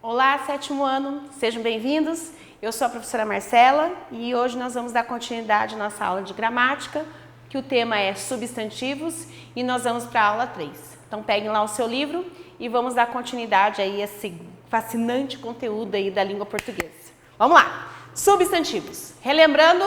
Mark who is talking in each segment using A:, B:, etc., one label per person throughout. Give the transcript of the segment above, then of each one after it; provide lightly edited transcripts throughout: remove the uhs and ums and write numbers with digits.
A: Olá, sétimo ano, sejam bem-vindos. Eu sou a professora Marcela e hoje nós vamos dar continuidade à nossa aula de gramática, que o tema é substantivos e nós vamos para a aula 3. Então peguem lá o seu livro e vamos dar continuidade aí a esse fascinante conteúdo aí da língua portuguesa. Vamos lá! Substantivos. Relembrando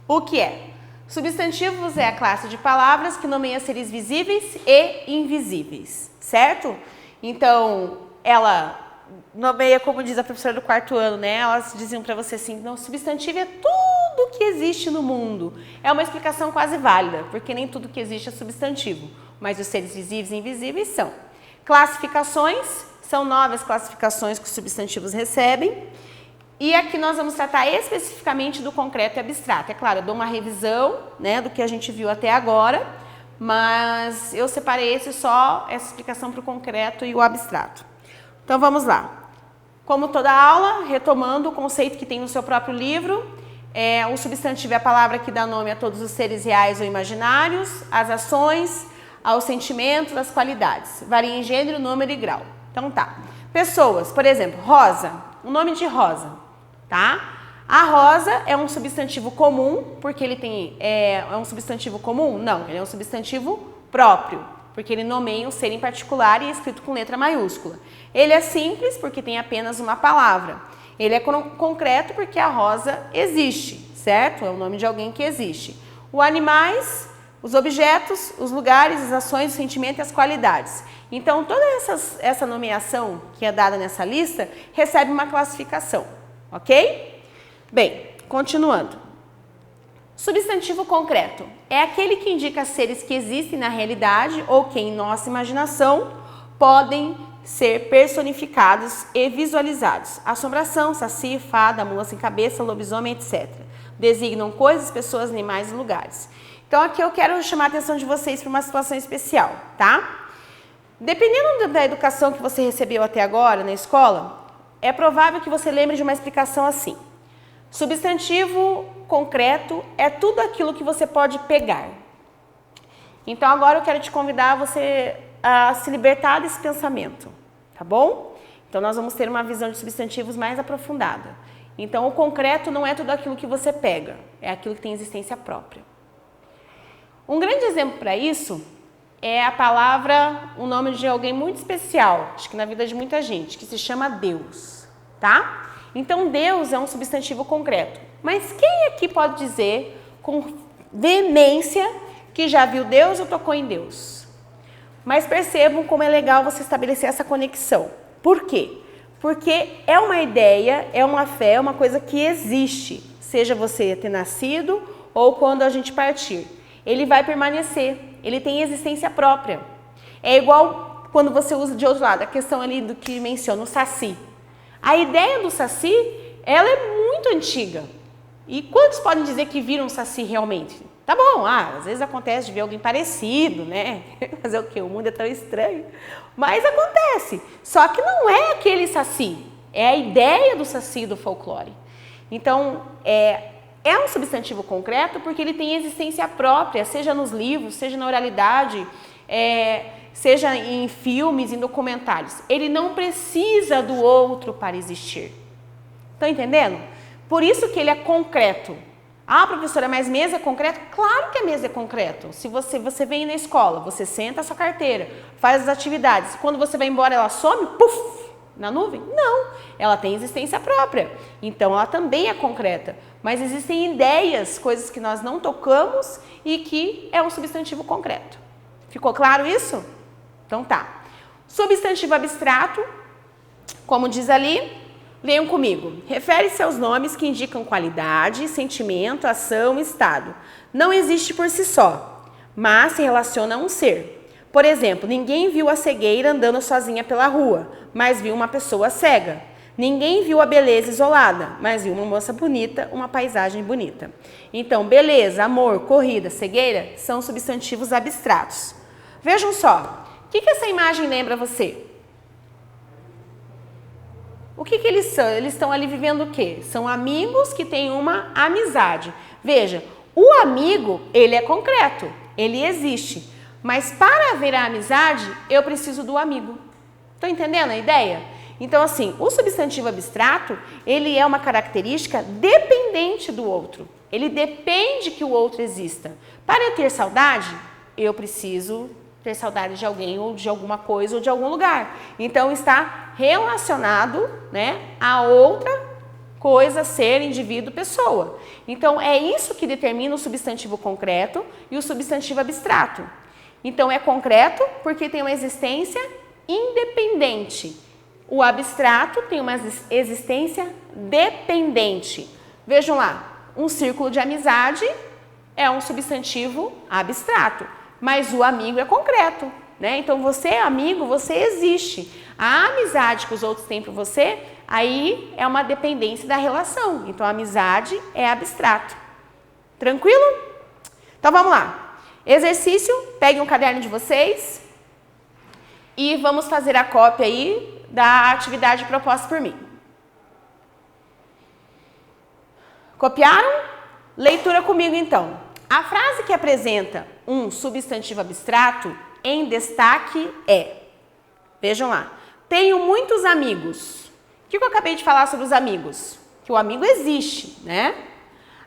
A: o que é. Substantivos é a classe de palavras que nomeia seres visíveis e invisíveis, certo? Então, ela nomeia, como diz a professora do quarto ano, né? Elas diziam para você assim, não, substantivo é tudo que existe no mundo. É uma explicação quase válida, porque nem tudo que existe é substantivo, mas os seres visíveis e invisíveis são. Classificações, são 9 as classificações que os substantivos recebem. E aqui nós vamos tratar especificamente do concreto e abstrato. É claro, eu dou uma revisão, né, do que a gente viu até agora, mas eu separei essa explicação para o concreto e o abstrato. Então vamos lá. Como toda aula, retomando o conceito que tem no seu próprio livro, o substantivo é a palavra que dá nome a todos os seres reais ou imaginários, às ações, aos sentimentos, às qualidades. Varia em gênero, número e grau. Então tá. Pessoas, por exemplo, Rosa, o nome de Rosa, tá? A rosa é um substantivo comum, porque ele tem... É um substantivo comum? Não, ele é um substantivo próprio, porque ele nomeia um ser em particular e é escrito com letra maiúscula. Ele é simples, porque tem apenas uma palavra. Ele é concreto, porque a rosa existe, certo? É o nome de alguém que existe. O animais, os objetos, os lugares, as ações, o sentimento e as qualidades. Então, toda essa nomeação que é dada nessa lista recebe uma classificação, ok? Bem, continuando. Substantivo concreto é aquele que indica seres que existem na realidade ou que, em nossa imaginação, podem ser personificados e visualizados. Assombração, saci, fada, mula sem cabeça, lobisomem, etc. Designam coisas, pessoas, animais e lugares. Então, aqui eu quero chamar a atenção de vocês para uma situação especial, tá? Dependendo da educação que você recebeu até agora na escola, é provável que você lembre de uma explicação assim. Substantivo concreto é tudo aquilo que você pode pegar. Então agora eu quero te convidar a se libertar desse pensamento, tá bom? Então nós vamos ter uma visão de substantivos mais aprofundada. Então o concreto não é tudo aquilo que você pega, é aquilo que tem existência própria. Um grande exemplo para isso é a palavra, o nome de alguém muito especial, acho que na vida de muita gente, que se chama Deus, tá? Então, Deus é um substantivo concreto. Mas quem aqui pode dizer com veemência que já viu Deus ou tocou em Deus? Mas percebam como é legal você estabelecer essa conexão. Por quê? Porque é uma ideia, é uma fé, é uma coisa que existe, seja você ter nascido ou quando a gente partir. Ele vai permanecer, ele tem existência própria. É igual quando você usa de outro lado, a questão ali do que menciona o saci. A ideia do saci, ela é muito antiga. E quantos podem dizer que viram um saci realmente? Tá bom, às vezes acontece de ver alguém parecido, né? Fazer o quê? O mundo é tão estranho. Mas acontece. Só que não é aquele saci. É a ideia do saci do folclore. Então, é um substantivo concreto porque ele tem existência própria, seja nos livros, seja na oralidade, seja em filmes, em documentários. Ele não precisa do outro para existir. Estão entendendo? Por isso que ele é concreto. Ah, professora, mas mesa é concreto? Claro que a mesa é concreto. Se você vem na escola, você senta a sua carteira, faz as atividades. Quando você vai embora, ela some, puf, na nuvem? Não, ela tem existência própria. Então, ela também é concreta. Mas existem ideias, coisas que nós não tocamos e que é um substantivo concreto. Ficou claro isso? Então tá. Substantivo abstrato, como diz ali, leiam comigo. Refere-se aos nomes que indicam qualidade, sentimento, ação, estado. Não existe por si só, mas se relaciona a um ser. Por exemplo, ninguém viu a cegueira andando sozinha pela rua, mas viu uma pessoa cega. Ninguém viu a beleza isolada, mas viu uma moça bonita, uma paisagem bonita. Então, beleza, amor, corrida, cegueira são substantivos abstratos. Vejam só. O que essa imagem lembra você? O que eles são? Eles estão ali vivendo o quê? São amigos que têm uma amizade. Veja, o amigo, ele é concreto, ele existe. Mas para haver a amizade, eu preciso do amigo. Estão entendendo a ideia? Então, assim, o substantivo abstrato, ele é uma característica dependente do outro. Ele depende que o outro exista. Para eu ter saudade, eu preciso ter saudade de alguém ou de alguma coisa ou de algum lugar. Então, está relacionado, né, a outra coisa, ser, indivíduo, pessoa. Então, é isso que determina o substantivo concreto e o substantivo abstrato. Então, é concreto porque tem uma existência independente. O abstrato tem uma existência dependente. Vejam lá, um círculo de amizade é um substantivo abstrato, mas o amigo é concreto, né? Então, você é amigo, você existe. A amizade que os outros têm por você, aí é uma dependência da relação. Então, a amizade é abstrato. Tranquilo? Então, vamos lá. Exercício, peguem um caderno de vocês e vamos fazer a cópia aí da atividade proposta por mim. Copiaram? Leitura comigo, então. A frase que apresenta um substantivo abstrato em destaque é, vejam lá, tenho muitos amigos. O que eu acabei de falar sobre os amigos? Que o amigo existe, né?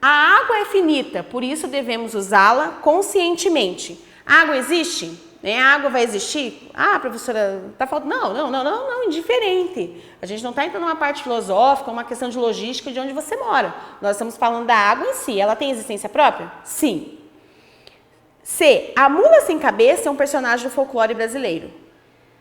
A: A água é finita, por isso devemos usá-la conscientemente. A água existe? A água vai existir? Ah, professora, tá faltando. Não, indiferente. A gente não está entrando numa parte filosófica, uma questão de logística de onde você mora. Nós estamos falando da água em si. Ela tem existência própria? Sim. C. A mula sem cabeça é um personagem do folclore brasileiro.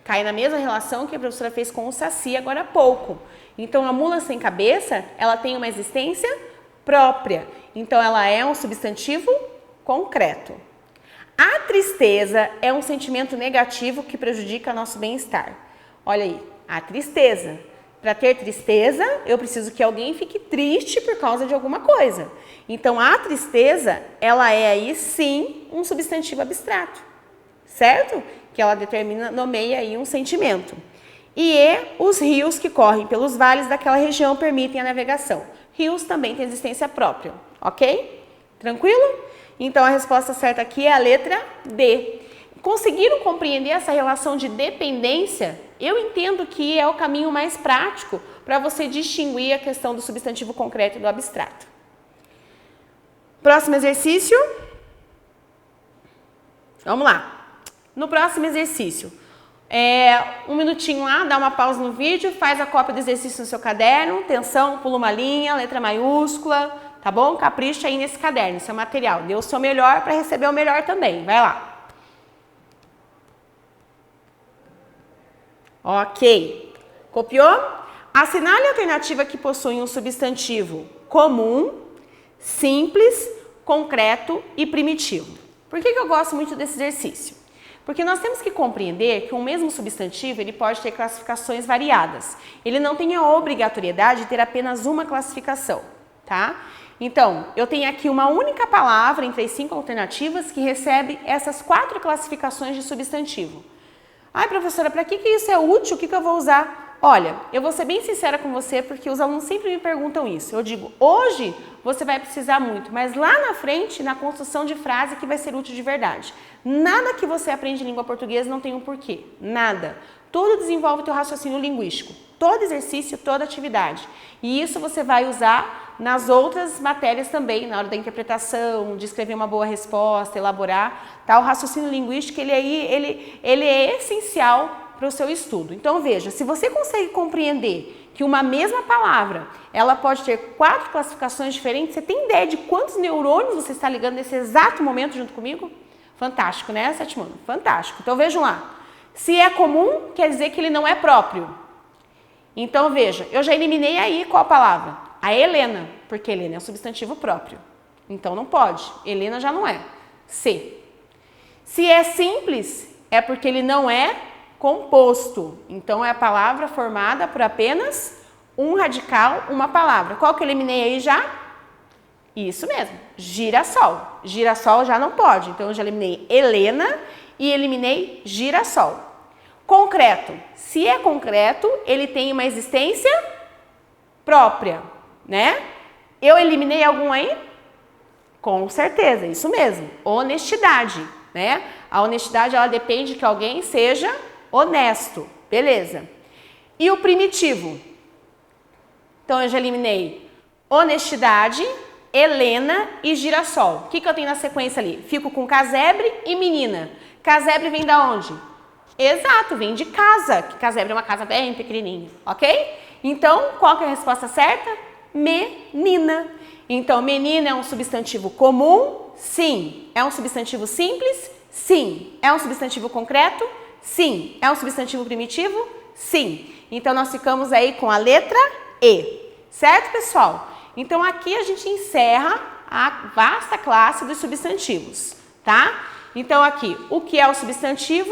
A: Cai na mesma relação que a professora fez com o Saci agora há pouco. Então, a mula sem cabeça, ela tem uma existência própria. Então, ela é um substantivo concreto. A tristeza é um sentimento negativo que prejudica nosso bem-estar. Olha aí, a tristeza. Para ter tristeza, eu preciso que alguém fique triste por causa de alguma coisa. Então, a tristeza, ela é aí sim um substantivo abstrato, certo? Que ela determina, nomeia aí um sentimento. E os rios que correm pelos vales daquela região permitem a navegação. Rios também têm existência própria, ok? Tranquilo? Então, a resposta certa aqui é a letra D. Conseguiram compreender essa relação de dependência? Eu entendo que é o caminho mais prático para você distinguir a questão do substantivo concreto e do abstrato. Próximo exercício. Vamos lá. No próximo exercício, um minutinho lá, dá uma pausa no vídeo, faz a cópia do exercício no seu caderno, atenção, pula uma linha, letra maiúscula, tá bom? Capricha aí nesse caderno, seu material. Dê o seu melhor para receber o melhor também. Vai lá. Ok. Copiou? Assinale a alternativa que possui um substantivo comum, simples, concreto e primitivo. Por que eu gosto muito desse exercício? Porque nós temos que compreender que um mesmo substantivo ele pode ter classificações variadas. Ele não tem a obrigatoriedade de ter apenas uma classificação, tá? Então, eu tenho aqui uma única palavra entre as 5 alternativas que recebe essas 4 classificações de substantivo. Ai, professora, para que isso é útil? O que eu vou usar? Olha, eu vou ser bem sincera com você porque os alunos sempre me perguntam isso. Eu digo, hoje você vai precisar muito, mas lá na frente, na construção de frase que vai ser útil de verdade. Nada que você aprende em língua portuguesa não tem um porquê. Nada. Tudo desenvolve o teu raciocínio linguístico. Todo exercício, toda atividade. E isso você vai usar nas outras matérias também, na hora da interpretação, de escrever uma boa resposta, elaborar. Tá? O raciocínio linguístico, ele é essencial para o seu estudo. Então, veja, se você consegue compreender que uma mesma palavra, ela pode ter 4 classificações diferentes, você tem ideia de quantos neurônios você está ligando nesse exato momento junto comigo? Fantástico, né, sétimo ano? Fantástico. Então, vejam lá. Se é comum, quer dizer que ele não é próprio. Então, veja, eu já eliminei aí qual palavra? A Helena, porque Helena é um substantivo próprio. Então, não pode. Helena já não é. C. Se é simples, é porque ele não é composto. Então, é a palavra formada por apenas um radical, uma palavra. Qual que eu eliminei aí já? Isso mesmo, girassol. Girassol já não pode. Então, eu já eliminei Helena e eliminei girassol. Concreto. Se é concreto, ele tem uma existência própria, né? Eu eliminei algum aí? Com certeza, isso mesmo. Honestidade, né? A honestidade, ela depende que alguém seja honesto. Beleza. E o primitivo? Então, eu já eliminei honestidade, Helena e girassol. O que eu tenho na sequência ali? Fico com casebre e menina. Casebre vem da onde? Exato, vem de casa, que casebre é uma casa bem pequenininha, ok? Então, qual que é a resposta certa? Menina. Então, menina é um substantivo comum? Sim. É um substantivo simples? Sim. É um substantivo concreto? Sim. É um substantivo primitivo? Sim. Então, nós ficamos aí com a letra E. Certo, pessoal? Então, aqui a gente encerra a vasta classe dos substantivos, tá? Então, aqui, o que é o substantivo?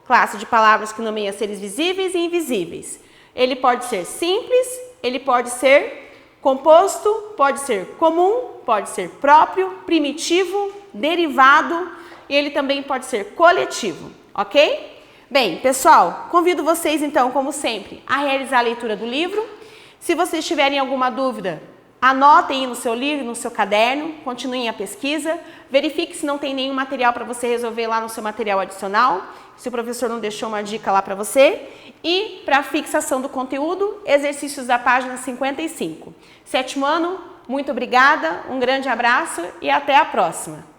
A: Classe de palavras que nomeia seres visíveis e invisíveis. Ele pode ser simples, ele pode ser composto, pode ser comum, pode ser próprio, primitivo, derivado e ele também pode ser coletivo, ok? Bem, pessoal, convido vocês então, como sempre, a realizar a leitura do livro. Se vocês tiverem alguma dúvida, anotem aí no seu livro, no seu caderno, continuem a pesquisa, verifique se não tem nenhum material para você resolver lá no seu material adicional, se o professor não deixou uma dica lá para você. E para fixação do conteúdo, exercícios da página 55. 7º ano, muito obrigada, um grande abraço e até a próxima!